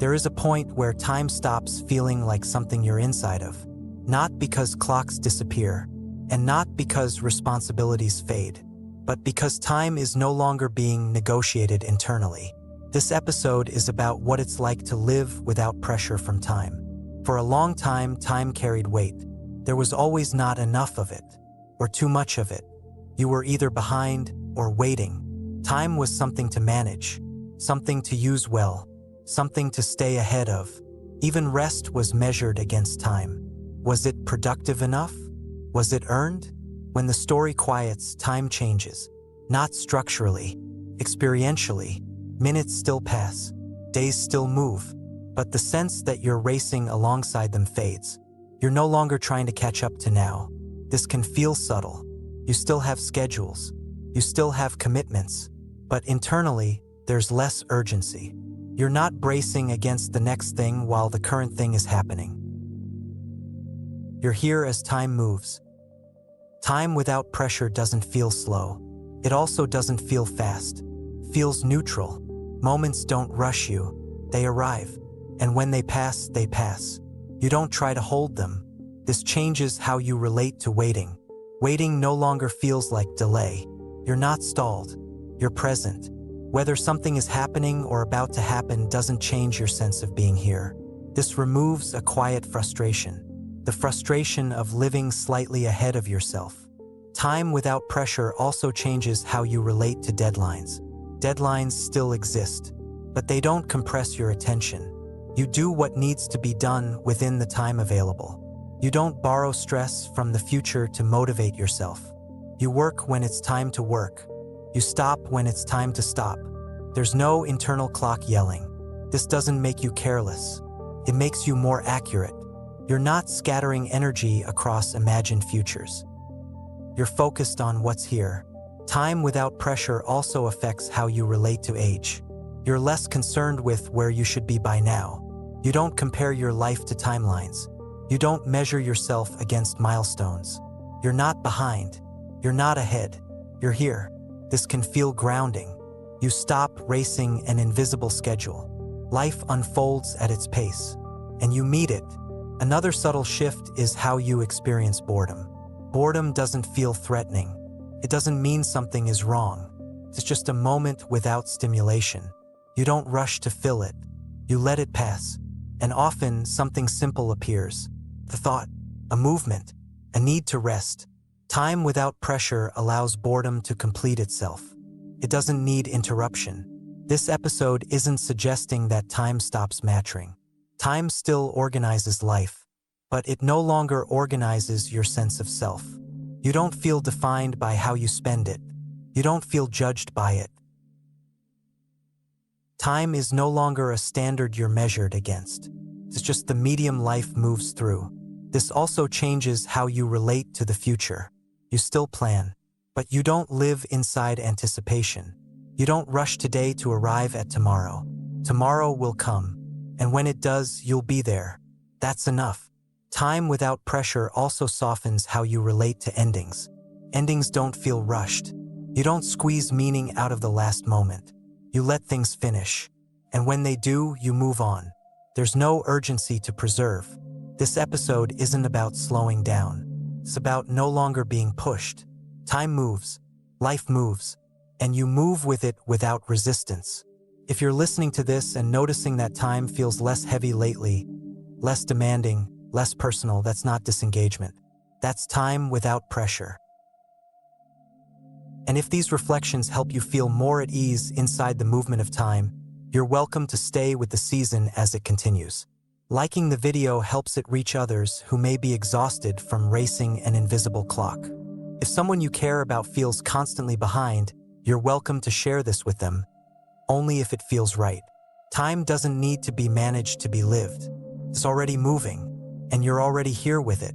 There is a point where time stops feeling like something you're inside of. Not because clocks disappear, and not because responsibilities fade, but because time is no longer being negotiated internally. This episode is about what it's like to live without pressure from time. For a long time, time carried weight. There was always not enough of it, or too much of it. You were either behind or waiting. Time was something to manage, something to use well, something to stay ahead of. Even rest was measured against time. Was it productive enough? Was it earned? When the story quiets, time changes. Not structurally, experientially. Minutes still pass, days still move, but the sense that you're racing alongside them fades. You're no longer trying to catch up to now. This can feel subtle. You still have schedules. You still have commitments. But internally, there's less urgency. You're not bracing against the next thing while the current thing is happening. You're here as time moves. Time without pressure doesn't feel slow. It also doesn't feel fast. It feels neutral. Moments don't rush you. They arrive. And when they pass, they pass. You don't try to hold them. This changes how you relate to waiting. Waiting no longer feels like delay. You're not stalled. You're present. Whether something is happening or about to happen doesn't change your sense of being here. This removes a quiet frustration. The frustration of living slightly ahead of yourself. Time without pressure also changes how you relate to deadlines. Deadlines still exist, but they don't compress your attention. You do what needs to be done within the time available. You don't borrow stress from the future to motivate yourself. You work when it's time to work. You stop when it's time to stop. There's no internal clock yelling. This doesn't make you careless. It makes you more accurate. You're not scattering energy across imagined futures. You're focused on what's here. Time without pressure also affects how you relate to age. You're less concerned with where you should be by now. You don't compare your life to timelines. You don't measure yourself against milestones. You're not behind. You're not ahead. You're here. This can feel grounding. You stop racing an invisible schedule. Life unfolds at its pace, and you meet it. Another subtle shift is how you experience boredom. Boredom doesn't feel threatening. It doesn't mean something is wrong. It's just a moment without stimulation. You don't rush to fill it. You let it pass. And often, something simple appears. The thought, a movement, a need to rest. Time without pressure allows boredom to complete itself. It doesn't need interruption. This episode isn't suggesting that time stops mattering. Time still organizes life, but it no longer organizes your sense of self. You don't feel defined by how you spend it. You don't feel judged by it. Time is no longer a standard you're measured against. It's just the medium life moves through. This also changes how you relate to the future. You still plan, but you don't live inside anticipation. You don't rush today to arrive at tomorrow. Tomorrow will come, and when it does, you'll be there. That's enough. Time without pressure also softens how you relate to endings. Endings don't feel rushed. You don't squeeze meaning out of the last moment. You let things finish. And when they do, you move on. There's no urgency to preserve. This episode isn't about slowing down. It's about no longer being pushed. Time moves, life moves, and you move with it without resistance. If you're listening to this and noticing that time feels less heavy lately, less demanding, less personal, that's not disengagement. That's time without pressure. And if these reflections help you feel more at ease inside the movement of time, you're welcome to stay with the season as it continues. Liking the video helps it reach others who may be exhausted from racing an invisible clock. If someone you care about feels constantly behind, you're welcome to share this with them, only if it feels right. Time doesn't need to be managed to be lived. It's already moving, and you're already here with it.